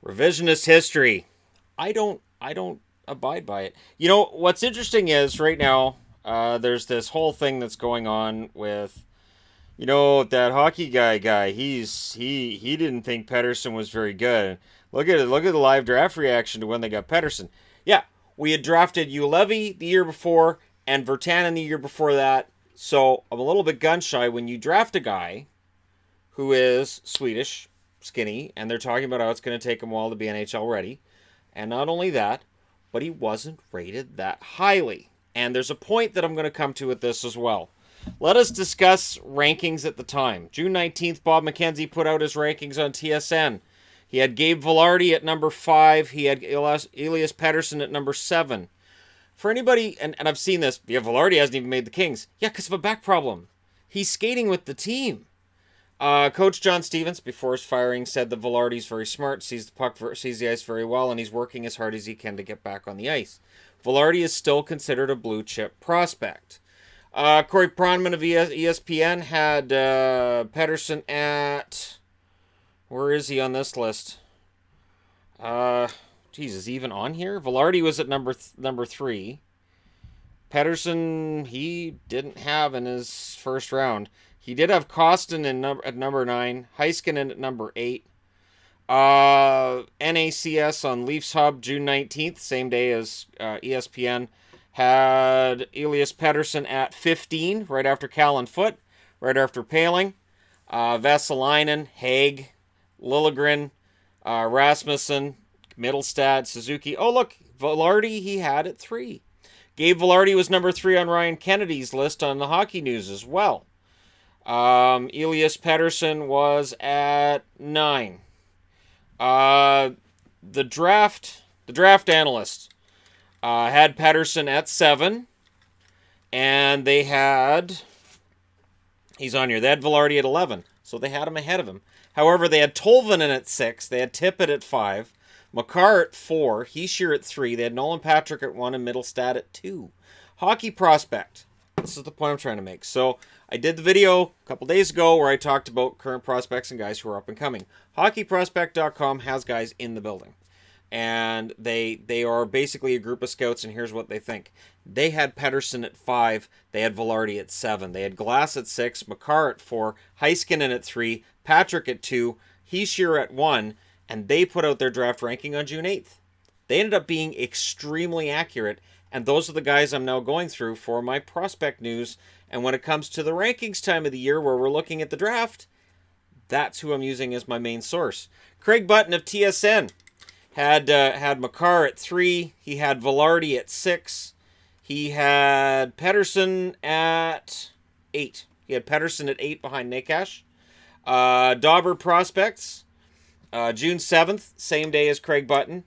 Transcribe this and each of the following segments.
Revisionist history. I don't abide by it. You know what's interesting is right now there's this whole thing that's going on with that hockey guy. He didn't think Pettersson was very good. Look at the live draft reaction to when they got Pettersson. Yeah, we had drafted Ulevy the year before and Virtanen the year before that. So I'm a little bit gun shy when you draft a guy who is Swedish, skinny, and they're talking about how it's going to take him a while to be NHL ready. And not only that, but he wasn't rated that highly. And there's a point that I'm going to come to with this as well. Let us discuss rankings at the time. June 19th, Bob McKenzie put out his rankings on TSN. He had Gabe Vilardi at number 5. He had Elias Pettersson at number 7. For anybody, and I've seen this, yeah, Vilardi hasn't even made the Kings. Yeah, because of a back problem. He's skating with the team. Coach John Stevens, before his firing, said that Vilardi's very smart, sees the puck, sees the ice very well, and he's working as hard as he can to get back on the ice. Vilardi is still considered a blue chip prospect. Corey Pronman of ESPN had Pettersson at... Where is he on this list? Is he even on here? Vilardi was at number 3. Pettersson, he didn't have in his first round. He did have Costin at number 9. Heiskanen at number 8. NACS on Leafs Hub, June 19th, same day as ESPN, had Elias Pettersson at 15, right after Callan Foote, right after Paling. Vesalainen, Haig, Liljegren, Rasmussen, Middlestad, Suzuki. Oh, look, Vilardi he had at 3. Gabe Vilardi was number 3 on Ryan Kennedy's list on the Hockey News as well. Elias Pettersson was at 9. The draft analyst had Pettersson at 7, and they had he's on here. They had Vilardi at 11, so they had him ahead of him. However, they had Tolvanen at 6, they had Tippett at 5, Makar at 4, Heischer at 3, they had Nolan Patrick at 1, and Middlestad at 2. Hockey prospect. This is the point I'm trying to make. So I did the video a couple days ago where I talked about current prospects and guys who are up and coming. HockeyProspect.com has guys in the building. And they are basically a group of scouts, and here's what they think. They had Pettersson at 5. They had Vilardi at 7. They had Glass at 6. Makar at 4. Heiskanen at 3. Patrick at 2. Heischer at 1. And they put out their draft ranking on June 8th. They ended up being extremely accurate. And those are the guys I'm now going through for my prospect news. And when it comes to the rankings time of the year where we're looking at the draft, that's who I'm using as my main source. Craig Button of TSN had Makar at 3. He had Vilardi at 6. He had Pettersson at 8. He had Pettersson at 8 behind Nakash. Dauber Prospects, June 7th, same day as Craig Button.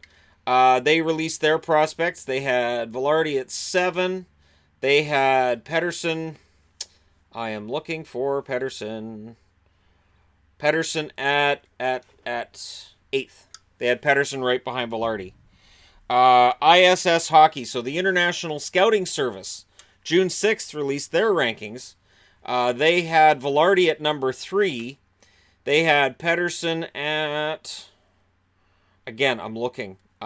They released their prospects. They had Vilardi at 7. They had Pettersson. I am looking for Pettersson. Pettersson at 8th. They had Pettersson right behind Vilardi. ISS Hockey, so the International Scouting Service, June 6th released their rankings. They had Vilardi at number 3. They had Pettersson at... Again, I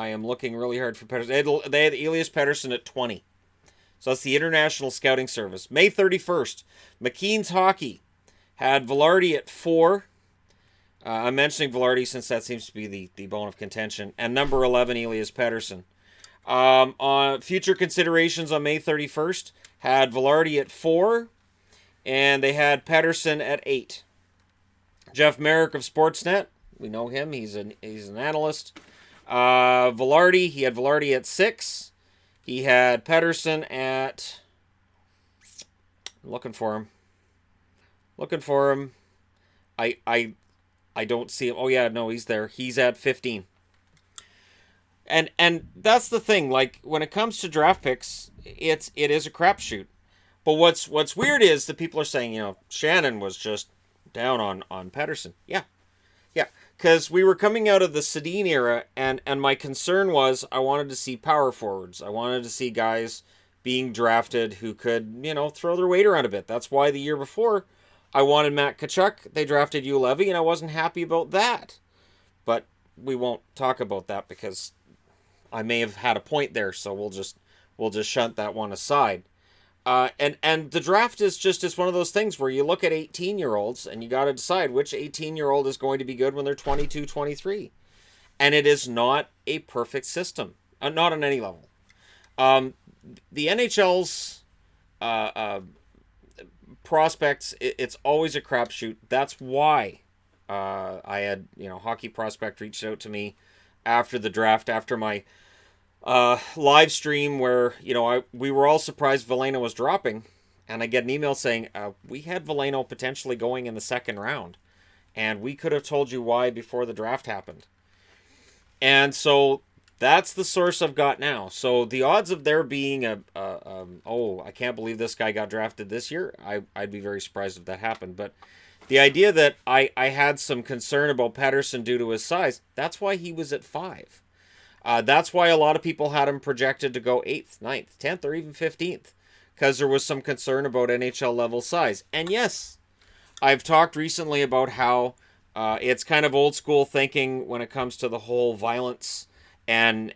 am looking really hard for Pettersson. They had Elias Pettersson at 20. So that's the International Scouting Service. May 31st, McKean's Hockey had Vilardi at 4. I'm mentioning Vilardi since that seems to be the bone of contention. And number 11, Elias Pettersson. On future considerations on May 31st, had Vilardi at 4. And they had Pettersson at 8. Jeff Merrick of Sportsnet. We know him. He's an analyst. Vilardi, he had Vilardi at 6. He had Pettersson at... Looking for him. I don't see him. Oh yeah, no, he's there. He's at 15. And that's the thing. Like when it comes to draft picks, it is a crapshoot. But what's weird is that people are saying, Shannon was just down on Pettersson. Yeah. Because we were coming out of the Sedin era, and my concern was I wanted to see power forwards. I wanted to see guys being drafted who could, throw their weight around a bit. That's why the year before I wanted Matt Tkachuk. They drafted Ulevy, and I wasn't happy about that. But we won't talk about that because I may have had a point there, so we'll just shunt that one aside. And the draft is just one of those things where you look at 18-year-olds and you got to decide which 18-year-old is going to be good when they're 22, 23. And it is not a perfect system, not on any level. The NHL's prospects, it's always a crapshoot. That's why I had, Hockey Prospect reached out to me after the draft, after my live stream where, we were all surprised Veleno was dropping. And I get an email saying, we had Veleno potentially going in the second round. And we could have told you why before the draft happened. And so that's the source I've got now. So the odds of there being I can't believe this guy got drafted this year, I'd be very surprised if that happened. But the idea that I had some concern about Pettersson due to his size, that's why he was at 5. That's why a lot of people had him projected to go 8th, 9th, 10th, or even 15th. Because there was some concern about NHL level size. And yes, I've talked recently about how it's kind of old school thinking when it comes to the whole violence and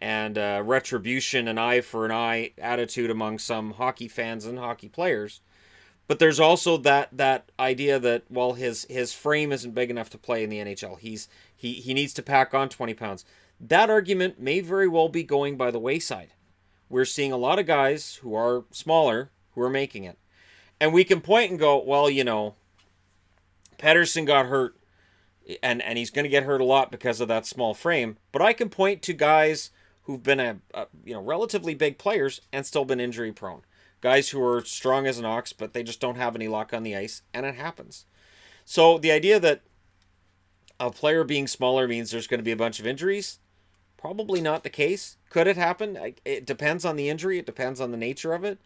retribution and eye for an eye attitude among some hockey fans and hockey players. But there's also that idea that, well, his frame isn't big enough to play in the NHL. He needs to pack on 20 pounds. That argument may very well be going by the wayside. We're seeing a lot of guys who are smaller who are making it. And we can point and go, well, Pettersson got hurt, and he's going to get hurt a lot because of that small frame. But I can point to guys who've been relatively big players and still been injury prone. Guys who are strong as an ox, but they just don't have any luck on the ice, and it happens. So the idea that a player being smaller means there's going to be a bunch of injuries, probably not the case. Could it happen? It depends on the injury. It depends on the nature of it.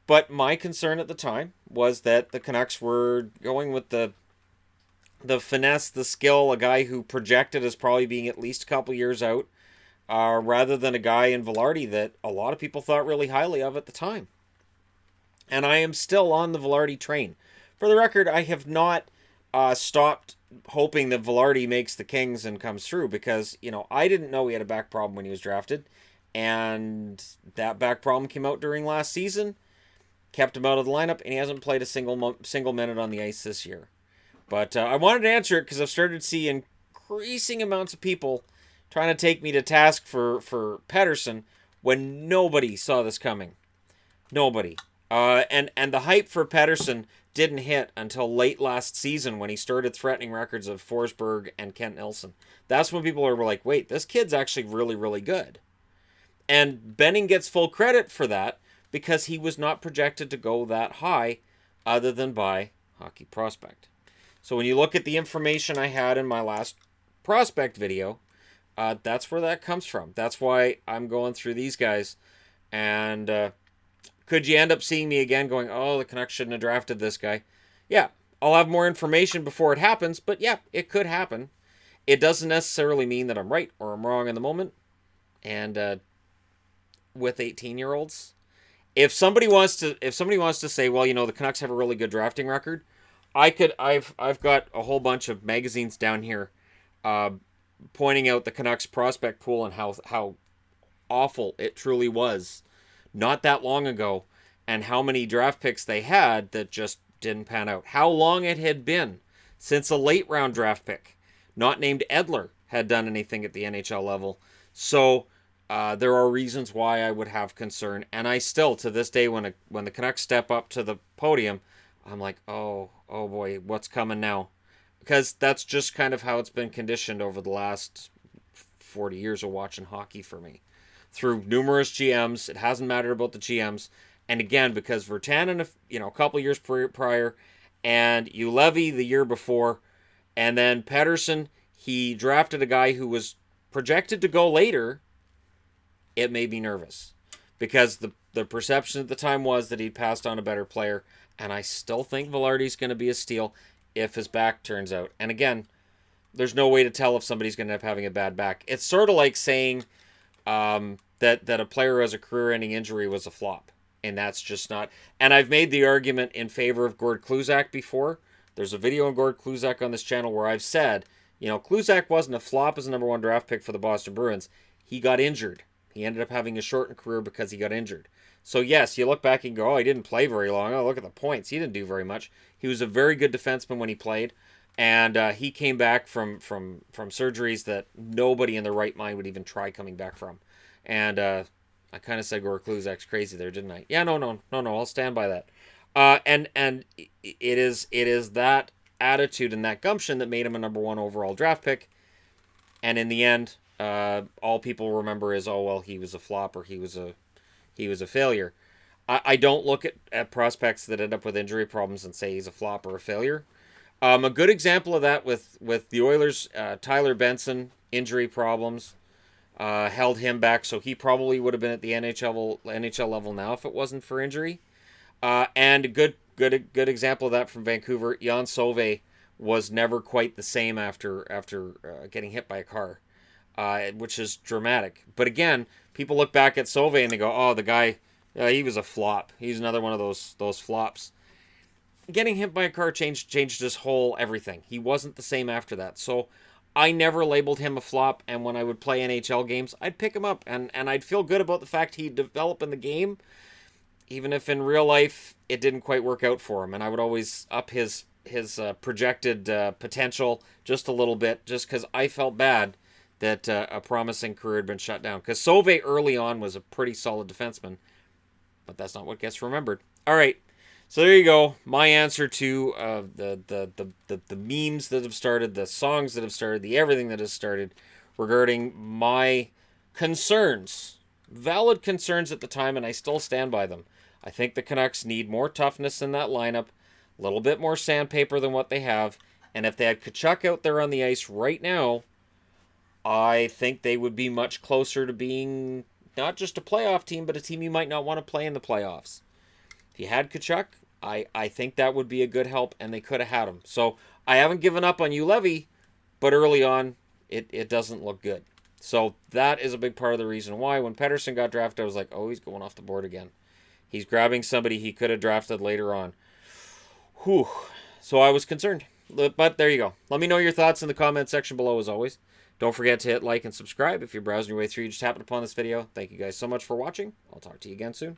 But my concern at the time was that the Canucks were going with the finesse, the skill, a guy who projected as probably being at least a couple years out, rather than a guy in Vilardi that a lot of people thought really highly of at the time. And I am still on the Vilardi train. For the record, I have not stopped hoping that Vilardi makes the Kings and comes through because, I didn't know he had a back problem when he was drafted. And that back problem came out during last season, kept him out of the lineup, and he hasn't played a single minute on the ice this year. But I wanted to answer it because I've started to see increasing amounts of people trying to take me to task for Pettersson when nobody saw this coming. Nobody. And the hype for Pettersson didn't hit until late last season when he started threatening records of Forsberg and Kent Nilsson. That's when people were like, wait, this kid's actually really, really good. And Benning gets full credit for that because he was not projected to go that high other than by Hockey Prospect. So when you look at the information I had in my last prospect video, that's where that comes from. That's why I'm going through these guys. And could you end up seeing me again going, oh, the Canucks shouldn't have drafted this guy? Yeah, I'll have more information before it happens, but yeah, it could happen. It doesn't necessarily mean that I'm right or I'm wrong in the moment. And with 18-year-olds, if somebody wants to say, well, the Canucks have a really good drafting record, I've got a whole bunch of magazines down here pointing out the Canucks prospect pool and how awful it truly was not that long ago, and how many draft picks they had that just didn't pan out. How long it had been since a late round draft pick, not named Edler, had done anything at the NHL level. So there are reasons why I would have concern, and I still, to this day, when the Canucks step up to the podium, I'm like, oh boy, what's coming now? Because that's just kind of how it's been conditioned over the last 40 years of watching hockey for me. Through numerous GMs, it hasn't mattered about the GMs. And again, because Virtanen, a couple years prior, and Ulevy the year before, and then Pettersson, he drafted a guy who was projected to go later, it made me nervous. Because the perception at the time was that he'd passed on a better player, and I still think Vilardi's going to be a steal if his back turns out. And again, there's no way to tell if somebody's going to end up having a bad back. It's sort of like saying that a player who has a career-ending injury was a flop. And that's just not... And I've made the argument in favor of Gord Kluzak before. There's a video on Gord Kluzak on this channel where I've said, Kluzak wasn't a flop as a number 1 draft pick for the Boston Bruins. He got injured. He ended up having a shortened career because he got injured. So yes, you look back and go, oh, he didn't play very long. Oh, look at the points. He didn't do very much. He was a very good defenseman when he played, and he came back from surgeries that nobody in their right mind would even try coming back from. And I kind of said Gore Kluzak's crazy there, didn't I? Yeah, no. I'll stand by that. And it is that attitude and that gumption that made him a number 1 overall draft pick. And in the end, all people remember is, oh well, he was a flop or he was a failure. I don't look at prospects that end up with injury problems and say he's a flop or a failure. A good example of that with the Oilers, Tyler Benson, injury problems held him back, so he probably would have been at the NHL level now if it wasn't for injury. And a good example of that from Vancouver, Jan Sauve was never quite the same after getting hit by a car, which is dramatic. But again, people look back at Sauve and they go, "Oh, the guy, he was a flop. He's another one of those flops." Getting hit by a car changed his whole everything. He wasn't the same after that. So I never labeled him a flop, and when I would play NHL games, I'd pick him up, and I'd feel good about the fact he'd develop in the game, even if in real life it didn't quite work out for him. And I would always up his projected potential just a little bit, just because I felt bad that a promising career had been shut down. Because Sauve early on was a pretty solid defenseman, but that's not what gets remembered. All right. So there you go. My answer to the memes that have started, the songs that have started, the everything that has started regarding my concerns. Valid concerns at the time, and I still stand by them. I think the Canucks need more toughness in that lineup, a little bit more sandpaper than what they have, and if they had Tkachuk out there on the ice right now, I think they would be much closer to being not just a playoff team, but a team you might not want to play in the playoffs. If you had Tkachuk, I think that would be a good help, and they could have had him. So I haven't given up on you, Levy, but early on, it doesn't look good. So that is a big part of the reason why when Pettersson got drafted, I was like, oh, he's going off the board again. He's grabbing somebody he could have drafted later on. Whew. So I was concerned. But there you go. Let me know your thoughts in the comment section below as always. Don't forget to hit like and subscribe if you're browsing your way through. You just happened upon this video. Thank you guys so much for watching. I'll talk to you again soon.